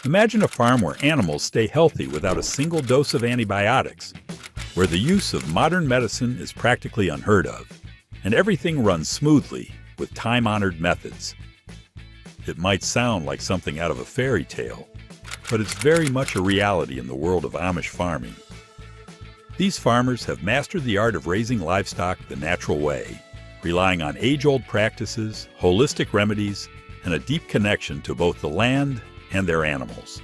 Imagine a farm where animals stay healthy without a single dose of antibiotics, where the use of modern medicine is practically unheard of, and everything runs smoothly with time-honored methods. It might sound like something out of a fairy tale, but it's very much a reality in the world of Amish farming. These farmers have mastered the art of raising livestock the natural way, relying on age-old practices, holistic remedies, and a deep connection to both the land and their animals.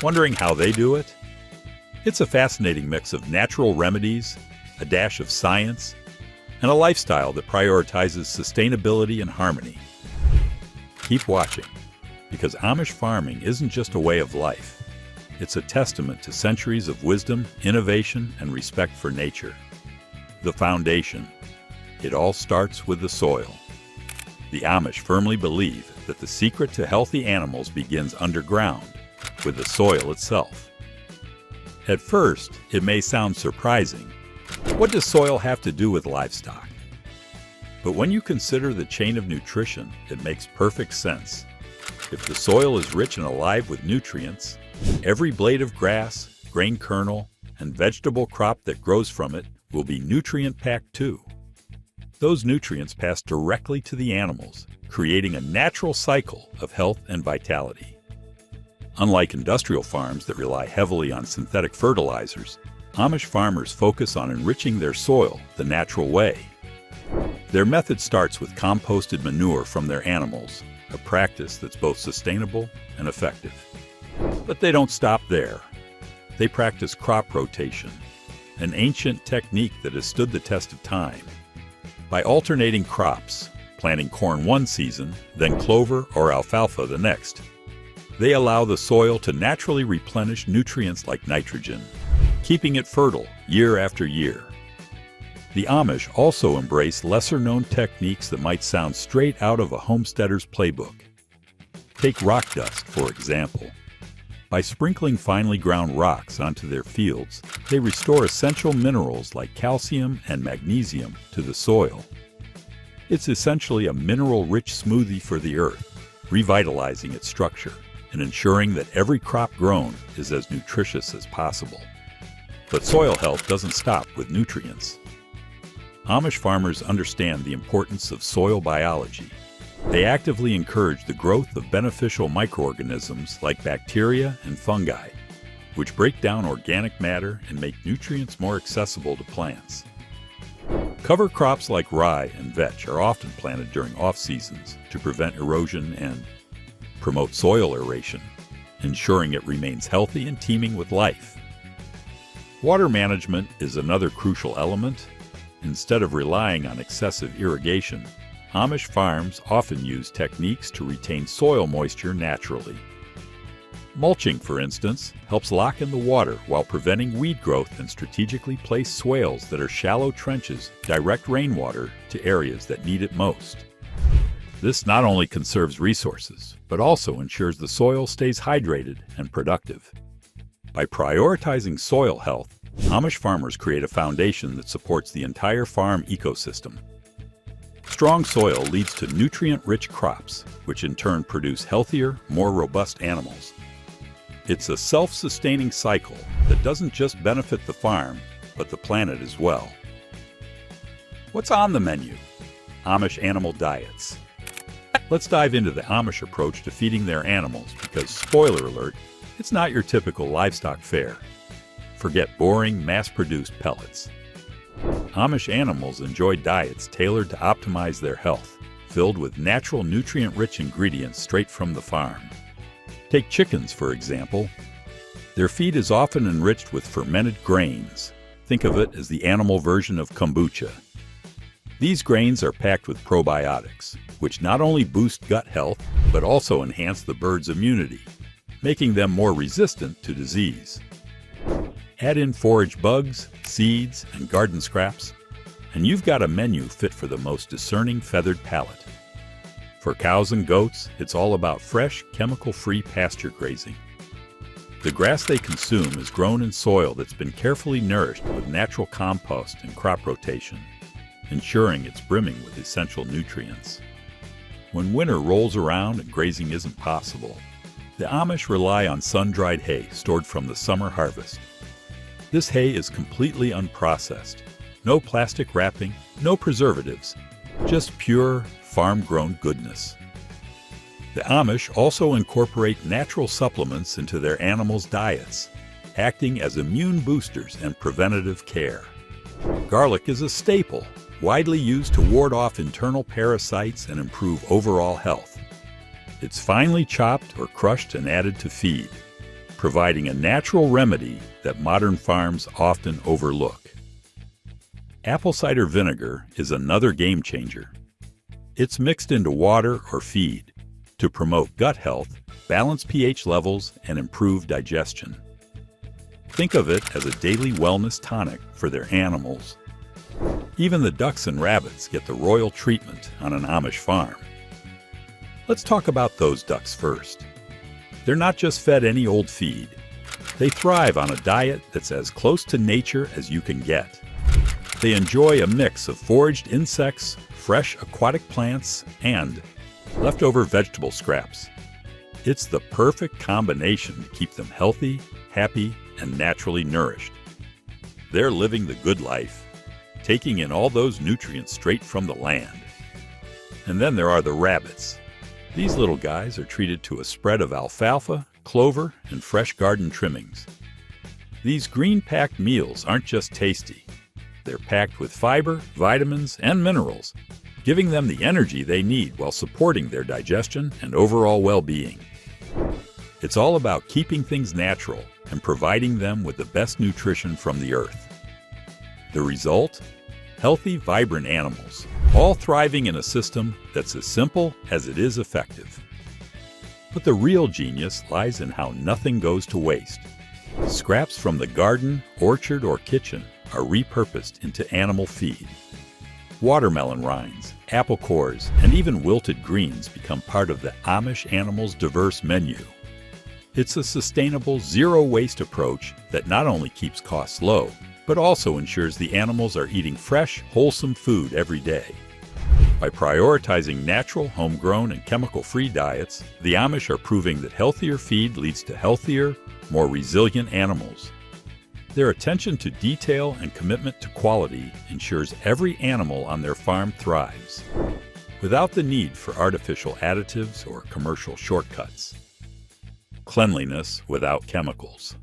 Wondering how they do it? It's a fascinating mix of natural remedies, a dash of science, and a lifestyle that prioritizes sustainability and harmony. Keep watching, because Amish farming isn't just a way of life. It's a testament to centuries of wisdom, innovation, and respect for nature. The foundation. It all starts with the soil. The Amish firmly believe that the secret to healthy animals begins underground, with the soil itself. At first, it may sound surprising. What does soil have to do with livestock? But when you consider the chain of nutrition, it makes perfect sense. If the soil is rich and alive with nutrients, every blade of grass, grain kernel, and vegetable crop that grows from it will be nutrient-packed too. Those nutrients pass directly to the animals, creating a natural cycle of health and vitality. Unlike industrial farms that rely heavily on synthetic fertilizers, Amish farmers focus on enriching their soil the natural way. Their method starts with composted manure from their animals, a practice that's both sustainable and effective. But they don't stop there. They practice crop rotation, an ancient technique that has stood the test of time. By alternating crops, planting corn one season, then clover or alfalfa the next, they allow the soil to naturally replenish nutrients like nitrogen, keeping it fertile year after year. The Amish also embrace lesser-known techniques that might sound straight out of a homesteader's playbook. Take rock dust, for example. By sprinkling finely ground rocks onto their fields, they restore essential minerals like calcium and magnesium to the soil. It's essentially a mineral-rich smoothie for the earth, revitalizing its structure and ensuring that every crop grown is as nutritious as possible. But soil health doesn't stop with nutrients. Amish farmers understand the importance of soil biology. They actively encourage the growth of beneficial microorganisms like bacteria and fungi, which break down organic matter and make nutrients more accessible to plants. Cover crops like rye and vetch are often planted during off-seasons to prevent erosion and promote soil aeration, ensuring it remains healthy and teeming with life. Water management is another crucial element. Instead of relying on excessive irrigation, Amish farms often use techniques to retain soil moisture naturally. Mulching, for instance, helps lock in the water while preventing weed growth, and strategically placed swales that are shallow trenches direct rainwater to areas that need it most. This not only conserves resources, but also ensures the soil stays hydrated and productive. By prioritizing soil health, Amish farmers create a foundation that supports the entire farm ecosystem. Strong soil leads to nutrient-rich crops, which in turn produce healthier, more robust animals. It's a self-sustaining cycle that doesn't just benefit the farm, but the planet as well. What's on the menu? Amish animal diets. Let's dive into the Amish approach to feeding their animals because, spoiler alert, it's not your typical livestock fare. Forget boring, mass-produced pellets. Amish animals enjoy diets tailored to optimize their health, filled with natural nutrient-rich ingredients straight from the farm. Take chickens, for example. Their feed is often enriched with fermented grains. Think of it as the animal version of kombucha. These grains are packed with probiotics, which not only boost gut health, but also enhance the bird's immunity, making them more resistant to disease. Add in forage bugs, seeds, and garden scraps, and you've got a menu fit for the most discerning feathered palate. For cows and goats, it's all about fresh, chemical-free pasture grazing. The grass they consume is grown in soil that's been carefully nourished with natural compost and crop rotation, ensuring it's brimming with essential nutrients. When winter rolls around and grazing isn't possible, The Amish rely on sun-dried hay stored from the summer harvest. This hay is completely unprocessed. No plastic wrapping, no preservatives, just pure, farm-grown goodness. The Amish also incorporate natural supplements into their animals' diets, acting as immune boosters and preventative care. Garlic is a staple, widely used to ward off internal parasites and improve overall health. It's finely chopped or crushed and added to feed, providing a natural remedy that modern farms often overlook. Apple cider vinegar is another game changer. It's mixed into water or feed to promote gut health, balance pH levels, and improve digestion. Think of it as a daily wellness tonic for their animals. Even the ducks and rabbits get the royal treatment on an Amish farm. Let's talk about those ducks first. They're not just fed any old feed. They thrive on a diet that's as close to nature as you can get. They enjoy a mix of foraged insects, fresh aquatic plants, and leftover vegetable scraps. It's the perfect combination to keep them healthy, happy, and naturally nourished. They're living the good life, taking in all those nutrients straight from the land. And then there are the rabbits. These little guys are treated to a spread of alfalfa, clover, and fresh garden trimmings. These green-packed meals aren't just tasty. They're packed with fiber, vitamins, and minerals, giving them the energy they need while supporting their digestion and overall well-being. It's all about keeping things natural and providing them with the best nutrition from the earth. The result? Healthy, vibrant animals, all thriving in a system that's as simple as it is effective. But the real genius lies in how nothing goes to waste. Scraps from the garden, orchard, or kitchen are repurposed into animal feed. Watermelon rinds, apple cores, and even wilted greens become part of the Amish animals' diverse menu. It's a sustainable, zero-waste approach that not only keeps costs low, but also ensures the animals are eating fresh, wholesome food every day. By prioritizing natural, homegrown, and chemical-free diets, the Amish are proving that healthier feed leads to healthier, more resilient animals. Their attention to detail and commitment to quality ensures every animal on their farm thrives, without the need for artificial additives or commercial shortcuts. Cleanliness without chemicals.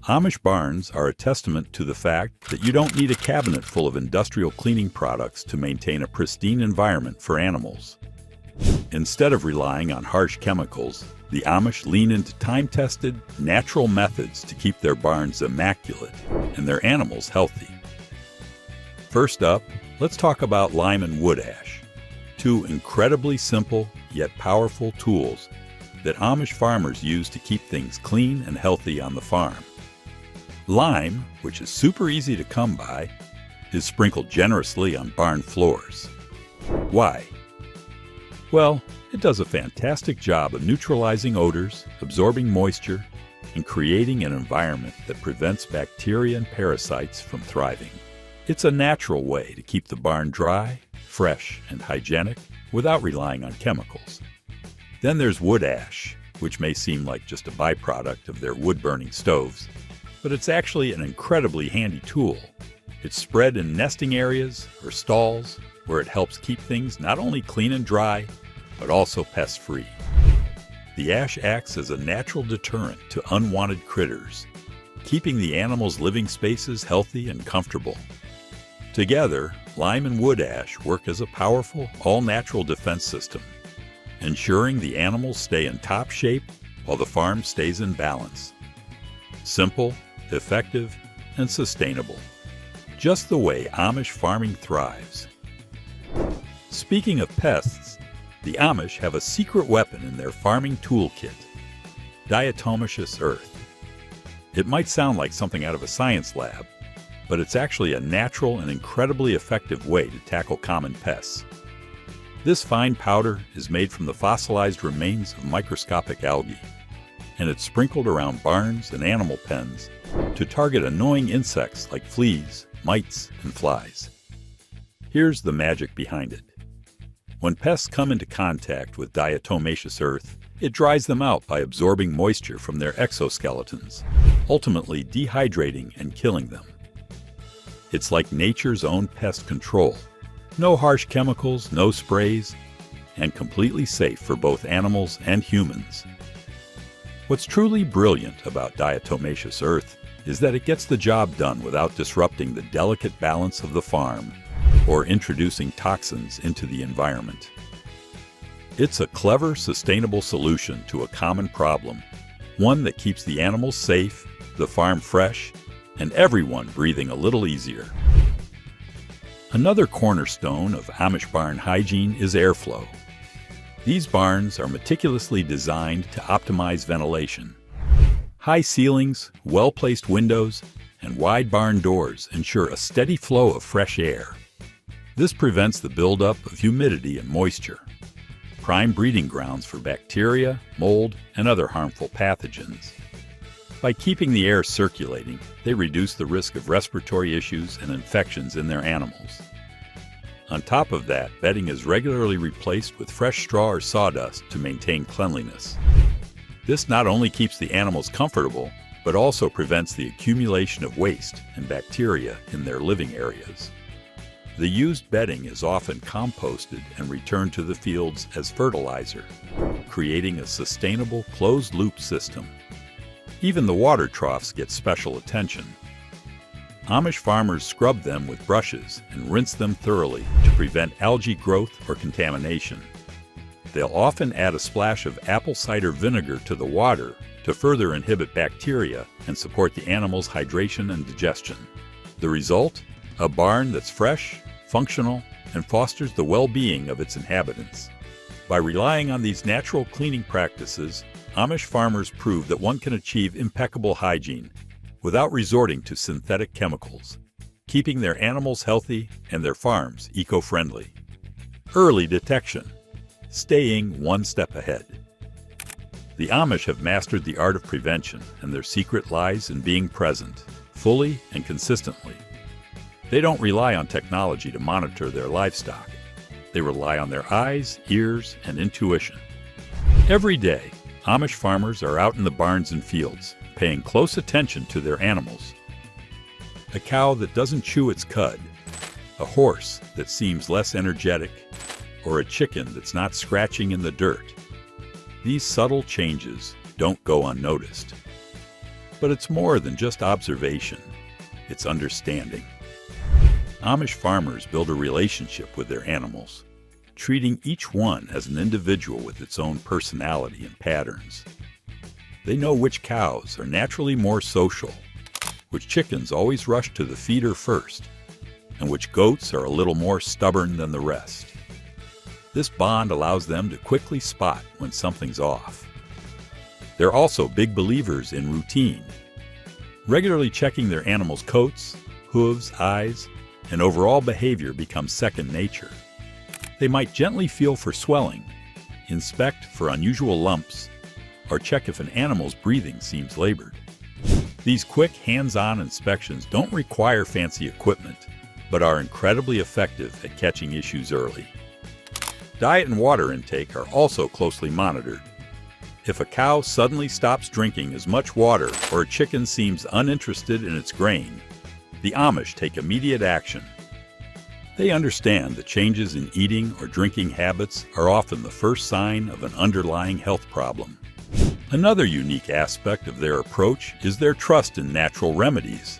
Amish barns are a testament to the fact that you don't need a cabinet full of industrial cleaning products to maintain a pristine environment for animals. Instead of relying on harsh chemicals, the Amish lean into time-tested, natural methods to keep their barns immaculate and their animals healthy. First up, let's talk about lime and wood ash, two incredibly simple yet powerful tools that Amish farmers use to keep things clean and healthy on the farm. Lime, which is super easy to come by, is sprinkled generously on barn floors. Why? Well, it does a fantastic job of neutralizing odors, absorbing moisture, and creating an environment that prevents bacteria and parasites from thriving. It's a natural way to keep the barn dry, fresh, and hygienic without relying on chemicals. Then there's wood ash, which may seem like just a byproduct of their wood-burning stoves, but it's actually an incredibly handy tool. It's spread in nesting areas or stalls where it helps keep things not only clean and dry, but also pest-free. The ash acts as a natural deterrent to unwanted critters, keeping the animals' living spaces healthy and comfortable. Together, lime and wood ash work as a powerful, all-natural defense system, ensuring the animals stay in top shape while the farm stays in balance. Simple, effective, and sustainable. Just the way Amish farming thrives. Speaking of pests, the Amish have a secret weapon in their farming toolkit, diatomaceous earth. It might sound like something out of a science lab, but it's actually a natural and incredibly effective way to tackle common pests. This fine powder is made from the fossilized remains of microscopic algae, and it's sprinkled around barns and animal pens to target annoying insects like fleas, mites, and flies. Here's the magic behind it. When pests come into contact with diatomaceous earth, It dries them out by absorbing moisture from their exoskeletons, ultimately dehydrating and killing them. It's like nature's own pest control. No harsh chemicals, no sprays, and completely safe for both animals and humans. What's truly brilliant about diatomaceous earth is that it gets the job done without disrupting the delicate balance of the farm or introducing toxins into the environment. It's a clever, sustainable solution to a common problem, one that keeps the animals safe, the farm fresh, and everyone breathing a little easier. Another cornerstone of Amish barn hygiene is airflow. These barns are meticulously designed to optimize ventilation. High ceilings, well-placed windows, and wide barn doors ensure a steady flow of fresh air. This prevents the buildup of humidity and moisture, prime breeding grounds for bacteria, mold, and other harmful pathogens. By keeping the air circulating, they reduce the risk of respiratory issues and infections in their animals. On top of that, bedding is regularly replaced with fresh straw or sawdust to maintain cleanliness. This not only keeps the animals comfortable, but also prevents the accumulation of waste and bacteria in their living areas. The used bedding is often composted and returned to the fields as fertilizer, creating a sustainable closed-loop system. Even the water troughs get special attention. Amish farmers scrub them with brushes and rinse them thoroughly to prevent algae growth or contamination. They'll often add a splash of apple cider vinegar to the water to further inhibit bacteria and support the animal's hydration and digestion. The result? A barn that's fresh, functional, and fosters the well-being of its inhabitants. By relying on these natural cleaning practices, Amish farmers prove that one can achieve impeccable hygiene without resorting to synthetic chemicals, keeping their animals healthy and their farms eco-friendly. Early detection, staying one step ahead. The Amish have mastered the art of prevention, and their secret lies in being present, fully and consistently. They don't rely on technology to monitor their livestock. They rely on their eyes, ears, and intuition. Every day, Amish farmers are out in the barns and fields, paying close attention to their animals. A cow that doesn't chew its cud, a horse that seems less energetic, or a chicken that's not scratching in the dirt. These subtle changes don't go unnoticed. But it's more than just observation, it's understanding. Amish farmers build a relationship with their animals, treating each one as an individual with its own personality and patterns. They know which cows are naturally more social, which chickens always rush to the feeder first, and which goats are a little more stubborn than the rest. This bond allows them to quickly spot when something's off. They're also big believers in routine, regularly checking their animals' coats, hooves, eyes, and overall behavior becomes second nature. They might gently feel for swelling, inspect for unusual lumps, or check if an animal's breathing seems labored. These quick, hands-on inspections don't require fancy equipment, but are incredibly effective at catching issues early. Diet and water intake are also closely monitored. If a cow suddenly stops drinking as much water or a chicken seems uninterested in its grain, the Amish take immediate action. They understand that changes in eating or drinking habits are often the first sign of an underlying health problem. Another unique aspect of their approach is their trust in natural remedies.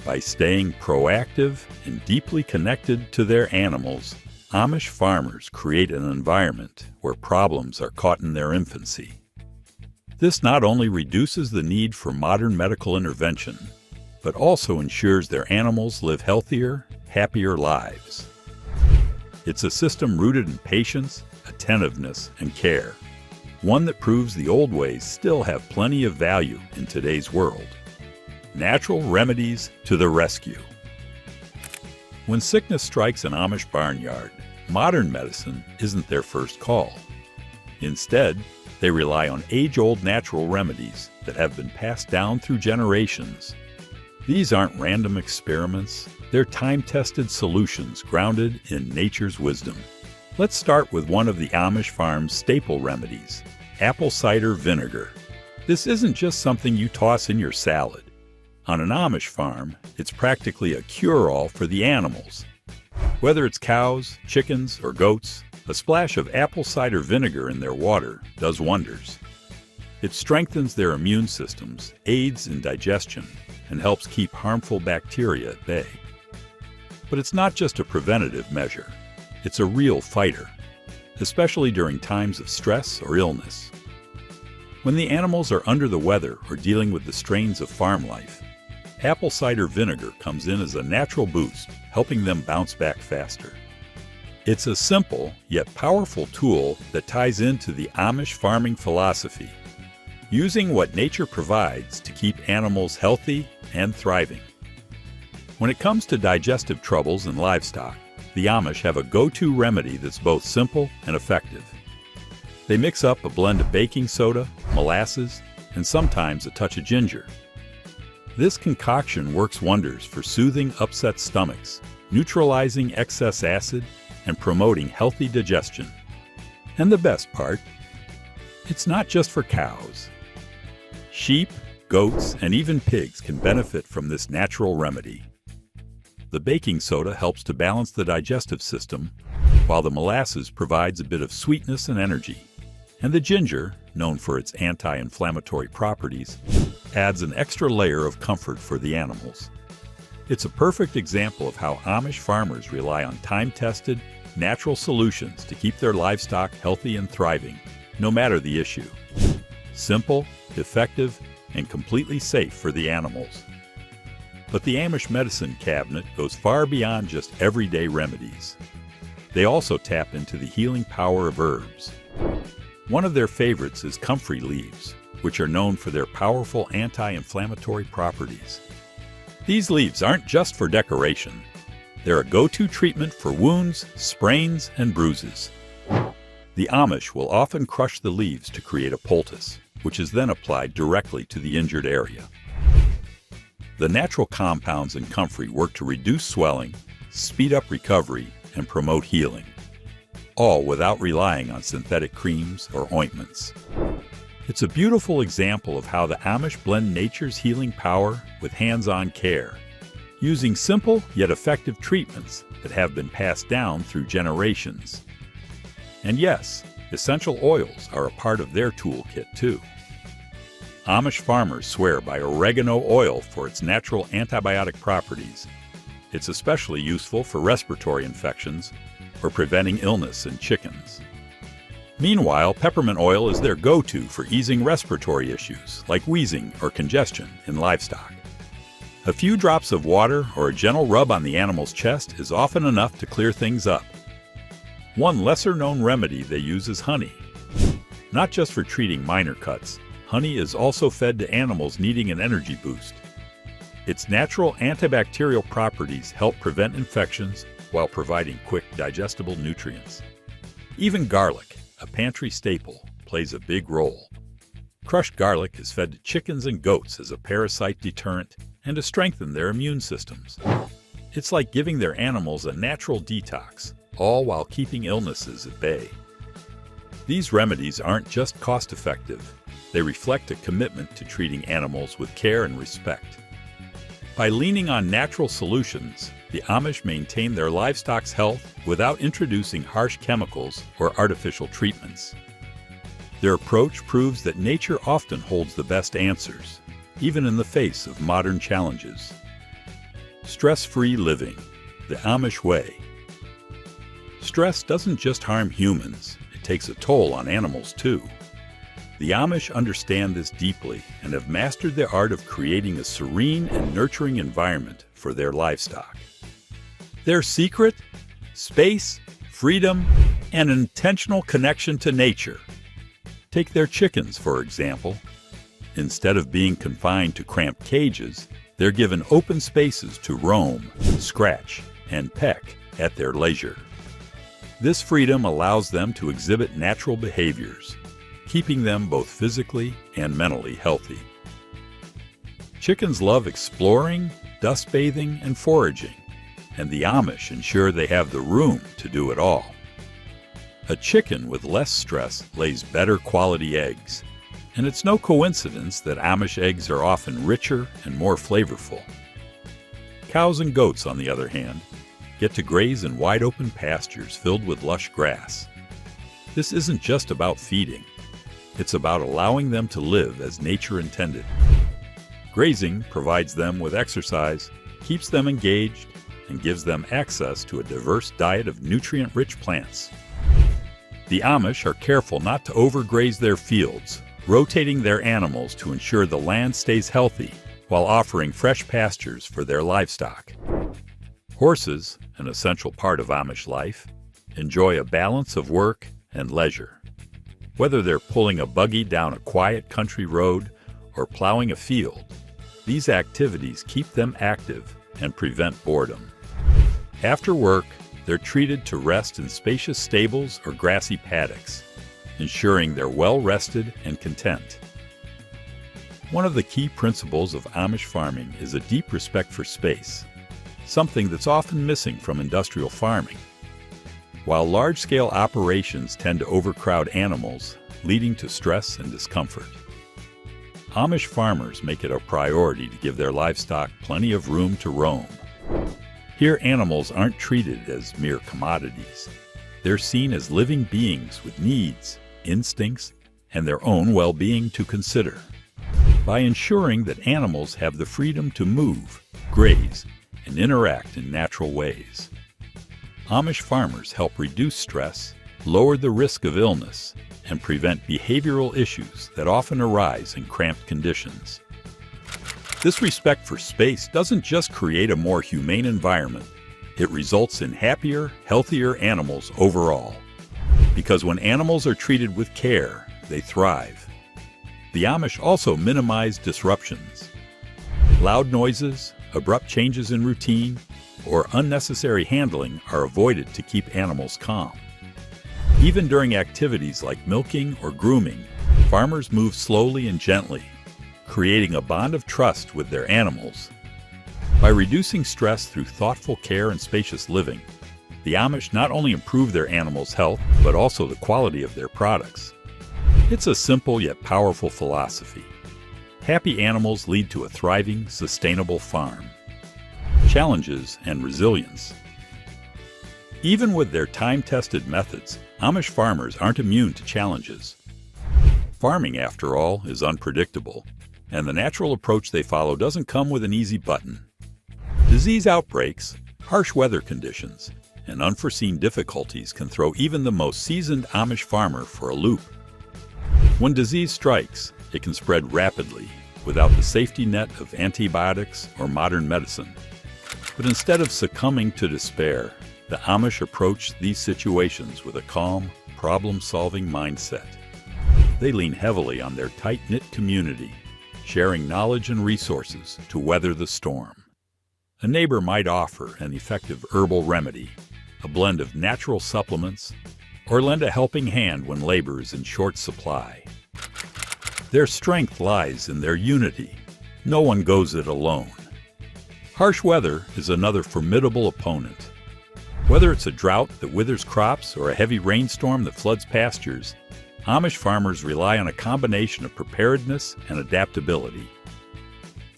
By staying proactive and deeply connected to their animals, Amish farmers create an environment where problems are caught in their infancy. This not only reduces the need for modern medical intervention, but also ensures their animals live healthier, happier lives. It's a system rooted in patience, attentiveness, and care, one that proves the old ways still have plenty of value in today's world. Natural remedies to the rescue. When sickness strikes an Amish barnyard, modern medicine isn't their first call. Instead, they rely on age-old natural remedies that have been passed down through generations. These aren't random experiments, they're time-tested solutions grounded in nature's wisdom. Let's start with one of the Amish farm's staple remedies, apple cider vinegar. This isn't just something you toss in your salad. On an Amish farm, it's practically a cure-all for the animals. Whether it's cows, chickens, or goats, a splash of apple cider vinegar in their water does wonders. It strengthens their immune systems, aids in digestion, and helps keep harmful bacteria at bay. But it's not just a preventative measure. It's a real fighter, especially during times of stress or illness. When the animals are under the weather or dealing with the strains of farm life, apple cider vinegar comes in as a natural boost, helping them bounce back faster. It's a simple yet powerful tool that ties into the Amish farming philosophy, using what nature provides to keep animals healthy and thriving. When it comes to digestive troubles in livestock, the Amish have a go-to remedy that's both simple and effective. They mix up a blend of baking soda, molasses, and sometimes a touch of ginger. This concoction works wonders for soothing upset stomachs, neutralizing excess acid, and promoting healthy digestion. And the best part, it's not just for cows. Sheep, goats, and even pigs can benefit from this natural remedy. The baking soda helps to balance the digestive system, while the molasses provides a bit of sweetness and energy. And the ginger, known for its anti-inflammatory properties, adds an extra layer of comfort for the animals. It's a perfect example of how Amish farmers rely on time-tested, natural solutions to keep their livestock healthy and thriving, no matter the issue. Simple, effective, and completely safe for the animals. But the Amish medicine cabinet goes far beyond just everyday remedies. They also tap into the healing power of herbs. One of their favorites is comfrey leaves, which are known for their powerful anti-inflammatory properties. These leaves aren't just for decoration. They're a go-to treatment for wounds, sprains, and bruises. The Amish will often crush the leaves to create a poultice, which is then applied directly to the injured area. The natural compounds in comfrey work to reduce swelling, speed up recovery, and promote healing, all without relying on synthetic creams or ointments. It's a beautiful example of how the Amish blend nature's healing power with hands-on care, using simple yet effective treatments that have been passed down through generations. And yes, essential oils are a part of their toolkit too. Amish farmers swear by oregano oil for its natural antibiotic properties. It's especially useful for respiratory infections or preventing illness in chickens. Meanwhile, peppermint oil is their go-to for easing respiratory issues like wheezing or congestion in livestock. A few drops of water or a gentle rub on the animal's chest is often enough to clear things up. One lesser-known remedy they use is honey. Not just for treating minor cuts, honey is also fed to animals needing an energy boost. Its natural antibacterial properties help prevent infections while providing quick, digestible nutrients. Even garlic, a pantry staple, plays a big role. Crushed garlic is fed to chickens and goats as a parasite deterrent and to strengthen their immune systems. It's like giving their animals a natural detox, all while keeping illnesses at bay. These remedies aren't just cost-effective, they reflect a commitment to treating animals with care and respect. By leaning on natural solutions, the Amish maintain their livestock's health without introducing harsh chemicals or artificial treatments. Their approach proves that nature often holds the best answers, even in the face of modern challenges. Stress-free living, the Amish way. Stress doesn't just harm humans, it takes a toll on animals too. The Amish understand this deeply and have mastered the art of creating a serene and nurturing environment for their livestock. Their secret? Space, freedom, and an intentional connection to nature. Take their chickens, for example. Instead of being confined to cramped cages, they're given open spaces to roam, scratch, and peck at their leisure. This freedom allows them to exhibit natural behaviors, keeping them both physically and mentally healthy. Chickens love exploring, dust bathing, and foraging, and the Amish ensure they have the room to do it all. A chicken with less stress lays better quality eggs, and it's no coincidence that Amish eggs are often richer and more flavorful. Cows and goats, on the other hand, get to graze in wide-open pastures filled with lush grass. This isn't just about feeding. It's about allowing them to live as nature intended. Grazing provides them with exercise, keeps them engaged, and gives them access to a diverse diet of nutrient-rich plants. The Amish are careful not to overgraze their fields, rotating their animals to ensure the land stays healthy while offering fresh pastures for their livestock. Horses, an essential part of Amish life, enjoy a balance of work and leisure. Whether they're pulling a buggy down a quiet country road or plowing a field, these activities keep them active and prevent boredom. After work, they're treated to rest in spacious stables or grassy paddocks, ensuring they're well rested and content. One of the key principles of Amish farming is a deep respect for space, something that's often missing from industrial farming. While large-scale operations tend to overcrowd animals, leading to stress and discomfort, Amish farmers make it a priority to give their livestock plenty of room to roam. Here, animals aren't treated as mere commodities. They're seen as living beings with needs, instincts, and their own well-being to consider. By ensuring that animals have the freedom to move, graze, and interact in natural ways, Amish farmers help reduce stress, lower the risk of illness, and prevent behavioral issues that often arise in cramped conditions. This respect for space doesn't just create a more humane environment, it results in happier, healthier animals overall. Because when animals are treated with care, they thrive. The Amish also minimize disruptions. Loud noises, abrupt changes in routine, or unnecessary handling are avoided to keep animals calm. Even during activities like milking or grooming, farmers move slowly and gently, creating a bond of trust with their animals. By reducing stress through thoughtful care and spacious living, the Amish not only improve their animals' health, but also the quality of their products. It's a simple yet powerful philosophy. Happy animals lead to a thriving, sustainable farm. Challenges and resilience. Even with their time-tested methods, Amish farmers aren't immune to challenges. Farming, after all, is unpredictable, and the natural approach they follow doesn't come with an easy button. Disease outbreaks, harsh weather conditions, and unforeseen difficulties can throw even the most seasoned Amish farmer for a loop. When disease strikes, it can spread rapidly without the safety net of antibiotics or modern medicine. But instead of succumbing to despair, the Amish approach these situations with a calm, problem-solving mindset. They lean heavily on their tight-knit community, sharing knowledge and resources to weather the storm. A neighbor might offer an effective herbal remedy, a blend of natural supplements, or lend a helping hand when labor is in short supply. Their strength lies in their unity. No one goes it alone. Harsh weather is another formidable opponent. Whether it's a drought that withers crops or a heavy rainstorm that floods pastures, Amish farmers rely on a combination of preparedness and adaptability.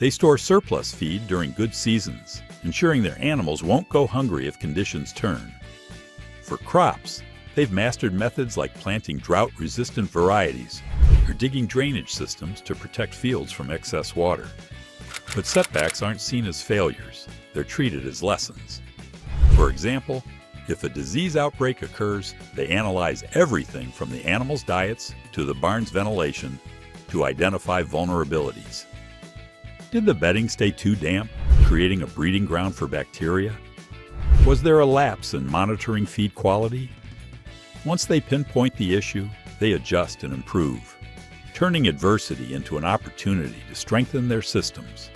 They store surplus feed during good seasons, ensuring their animals won't go hungry if conditions turn. For crops, they've mastered methods like planting drought-resistant varieties or digging drainage systems to protect fields from excess water. But setbacks aren't seen as failures, they're treated as lessons. For example, if a disease outbreak occurs, they analyze everything from the animals' diets to the barn's ventilation to identify vulnerabilities. Did the bedding stay too damp, creating a breeding ground for bacteria? Was there a lapse in monitoring feed quality? Once they pinpoint the issue, they adjust and improve, turning adversity into an opportunity to strengthen their systems.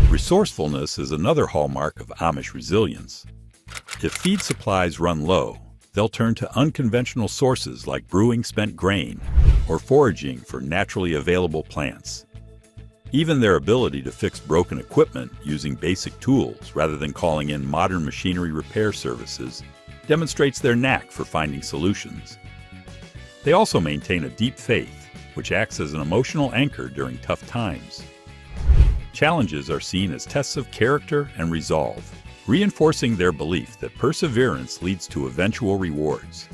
Resourcefulness is another hallmark of Amish resilience. If feed supplies run low, they'll turn to unconventional sources like brewing spent grain or foraging for naturally available plants. Even their ability to fix broken equipment using basic tools rather than calling in modern machinery repair services demonstrates their knack for finding solutions. They also maintain a deep faith, which acts as an emotional anchor during tough times. Challenges are seen as tests of character and resolve, reinforcing their belief that perseverance leads to eventual rewards.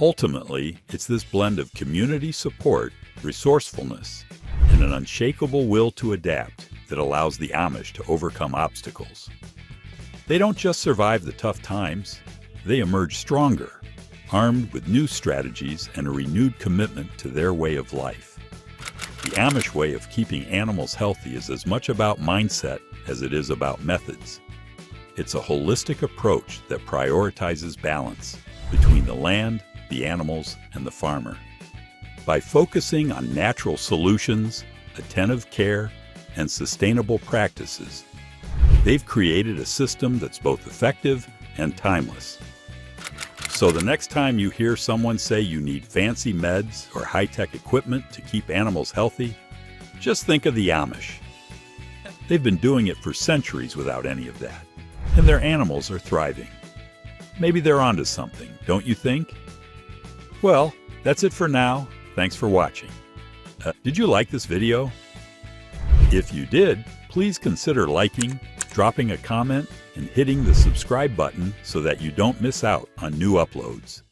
Ultimately, it's this blend of community support, resourcefulness, and an unshakable will to adapt that allows the Amish to overcome obstacles. They don't just survive the tough times, they emerge stronger, armed with new strategies and a renewed commitment to their way of life. The Amish way of keeping animals healthy is as much about mindset as it is about methods. It's a holistic approach that prioritizes balance between the land, the animals, and the farmer. By focusing on natural solutions, attentive care, and sustainable practices, they've created a system that's both effective and timeless. So the next time you hear someone say you need fancy meds or high-tech equipment to keep animals healthy, just think of the Amish. They've been doing it for centuries without any of that, and their animals are thriving. Maybe they're onto something, don't you think? Well, that's it for now. Thanks for watching. Did you like this video? If you did, please consider liking, dropping a comment, and hitting the subscribe button so that you don't miss out on new uploads.